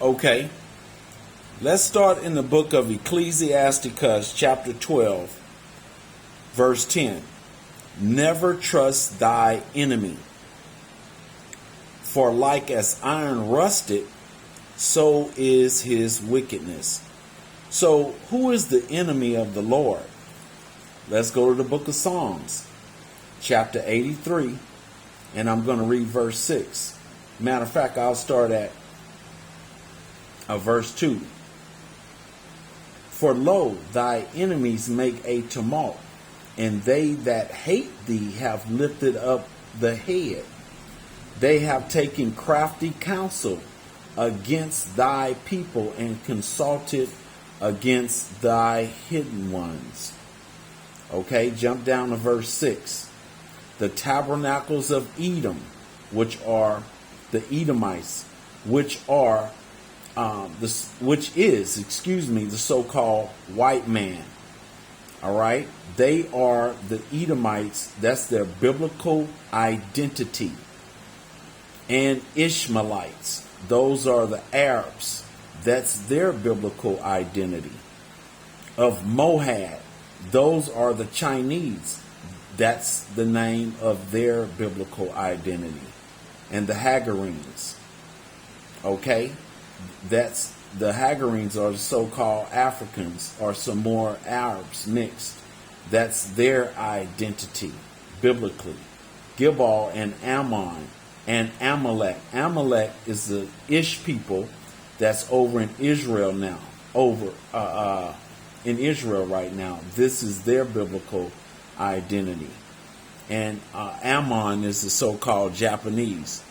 Okay, let's start in the book of Ecclesiasticus, chapter 12, verse 10. Never trust thy enemy, for like as iron rusted, so is his wickedness. So, who is the enemy of the Lord? Let's go to the book of Psalms, chapter 83, and I'm going to read verse 6. Matter of fact, I'll start at verse 2. For lo, thy enemies make a tumult, and they that hate thee have lifted up the head. They have taken crafty counsel against thy people and consulted against thy hidden ones. Okay, jump down to verse 6. The tabernacles of Edom, which are the Edomites, which is the so-called white man. All right, they are the Edomites. That's their biblical identity. And Ishmaelites, those are the Arabs. That's their biblical identity. Of Moab, those are the Chinese. That's the name of their biblical identity. And the Hagarenes. Okay? That's the Hagarenes are the so-called Africans or some more Arabs mixed. That's their identity biblically. Gibal and Ammon and Amalek. Amalek is the Ish people that's over in Israel now. In Israel right now. This is their biblical identity. And Ammon is the so-called Japanese.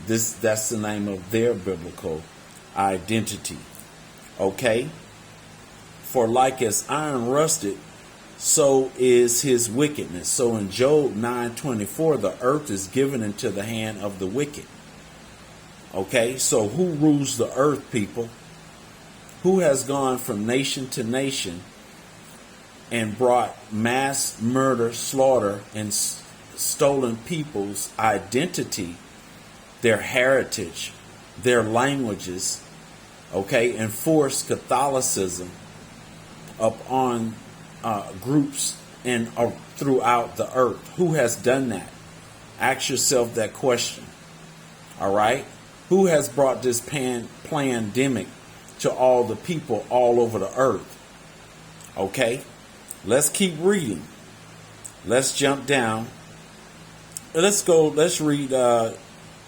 That's the name of their biblical identity. Okay? For like as iron rusted, so is his wickedness. So in Job 9:24, the earth is given into the hand of the wicked. Okay? So who rules the earth, people? Who has gone from nation to nation and brought mass murder, slaughter, and stolen people's identity, their heritage, their languages, okay, and forced Catholicism upon groups and throughout the earth? Who has done that? Ask yourself that question. All right? Who has brought this pandemic to all the people all over the earth? Okay? Let's keep reading. Let's jump down. Let's read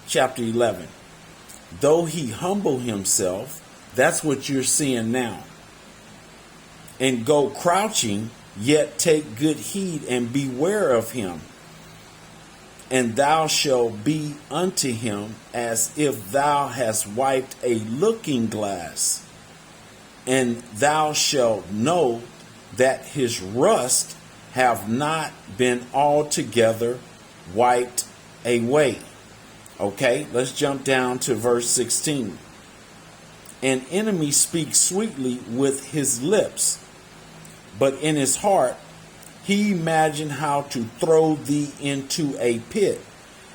chapter 11. Though he humble himself, that's what you're seeing now, and go crouching, yet take good heed and beware of him. And thou shalt be unto him as if thou hast wiped a looking glass, and thou shalt know that his rust have not been altogether wiped away. Okay, let's jump down to verse 16. An enemy speaks sweetly with his lips, but in his heart he imagined how to throw thee into a pit.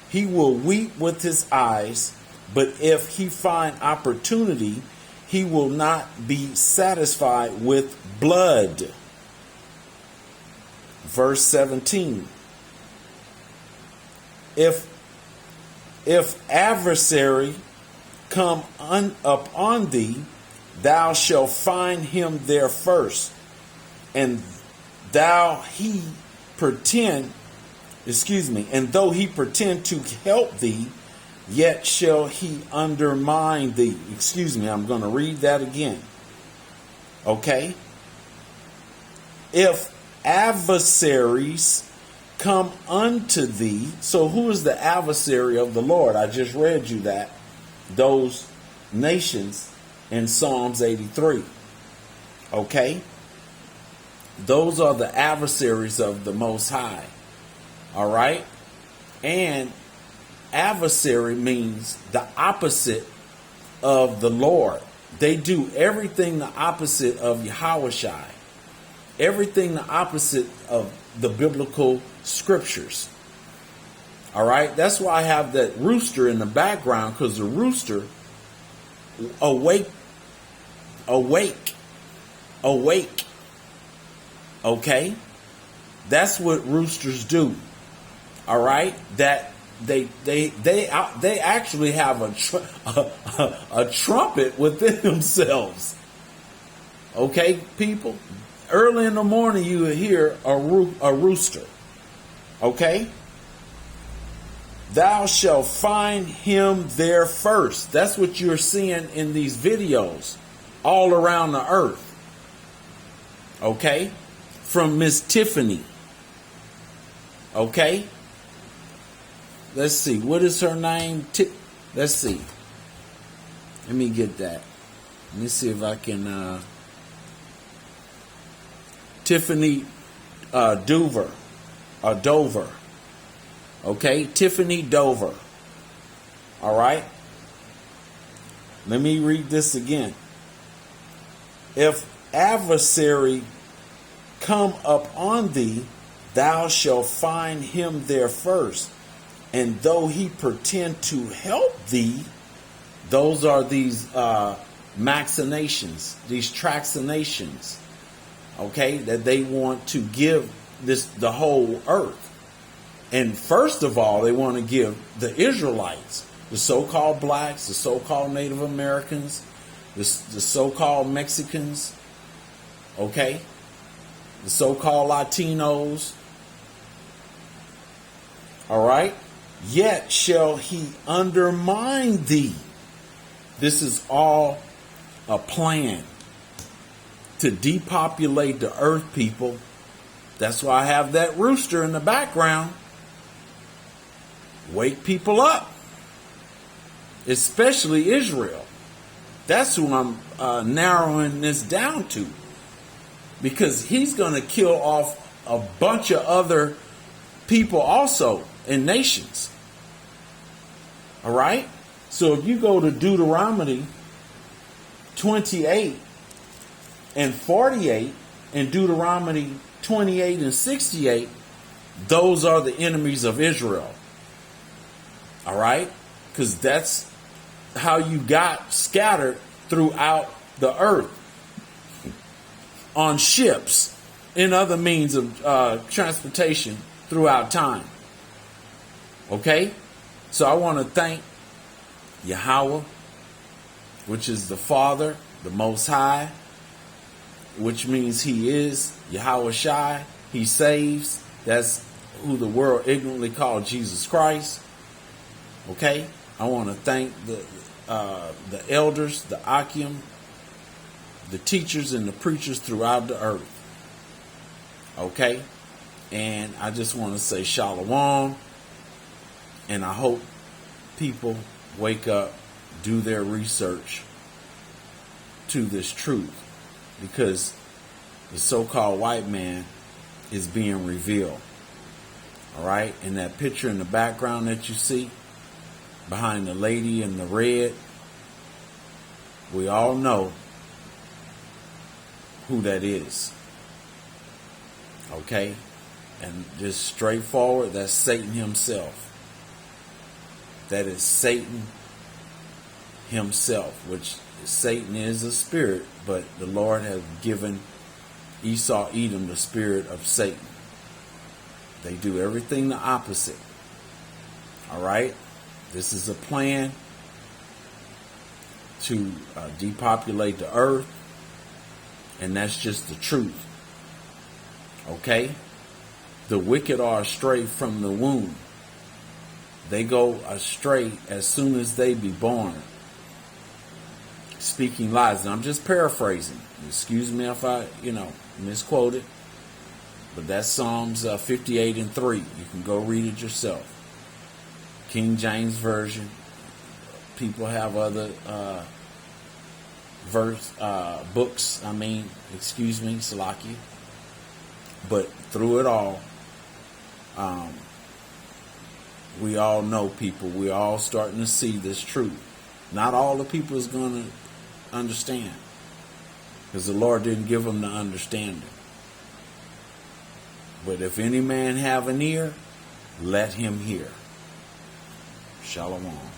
He will weep with his eyes, but if he find opportunity, he will not be satisfied with blood. Verse 17. If adversary come upon thee, thou shalt find him there first, and though he pretend to help thee, yet shall he undermine thee. I'm going to read that again. Okay? If adversaries come unto thee, so who is the adversary of the Lord? I just read you that. Those nations in Psalms 83. Okay? Those are the adversaries of the Most High. All right? And adversary means the opposite of the Lord. They do everything the opposite of Yahushua. Everything the opposite of the biblical scriptures. All right. That's why I have that rooster in the background, because the rooster awake. Okay. That's what roosters do. All right. That they actually have a trumpet within themselves. Okay, people. Early in the morning, you will hear a rooster. Okay. Thou shalt find him there first. That's what you're seeing in these videos all around the earth. Okay? From Miss Tiffany. Okay? Let's see. What is her name? Let's see. Let me get that. Let me see if I can. Tiffany Dover. Dover. Okay, Tiffany Dover. All right. Let me read this again. If adversary come up on thee, thou shalt find him there first. And though he pretend to help thee, those are these machinations, these traxinations, okay, that they want to give the whole earth. And first of all, they want to give the Israelites, the so-called blacks, the so-called Native Americans, the so-called Mexicans, okay, the so-called Latinos, all right, yet shall he undermine thee. This is all a plan to depopulate the earth, people. That's why I have that rooster in the background. Wake people up, especially Israel. That's who I'm narrowing this down to, because he's going to kill off a bunch of other people also in nations. All right? So if you go to Deuteronomy 28 and 48 and Deuteronomy 28 and 68, those are the enemies of Israel. All right? Because that's how you got scattered throughout the earth on ships and other means of transportation throughout time. Okay? So I want to thank Yahweh, which is the Father, the Most High, which means He is Yahweh Shai. He saves. That's who the world ignorantly called Jesus Christ. Okay? I want to thank the elders, the Akim, the teachers and the preachers throughout the earth. Okay? And I just want to say Shalom. And I hope people wake up, do their research to this truth, because the so-called white man is being revealed. All right? And that picture in the background that you see behind the lady in the red, we all know who that is. Okay? And just straightforward, that's Satan himself. That is Satan himself, which Satan is a spirit, but the Lord has given Esau, Edom, the spirit of Satan. They do everything the opposite. All right? This is a plan to depopulate the earth, and that's just the truth. Okay? The wicked are astray from the womb. They go astray as soon as they be born, speaking lies. And I'm just paraphrasing. Excuse me if I, misquoted. But that's Psalms 58 and 3. You can go read it yourself. King James Version. People have other books. Excuse me, Salakia. But through it all, we all know, people. We're all starting to see this truth. Not all the people is going to understand, because the Lord didn't give them the understanding. But if any man have an ear, let him hear. Shalom.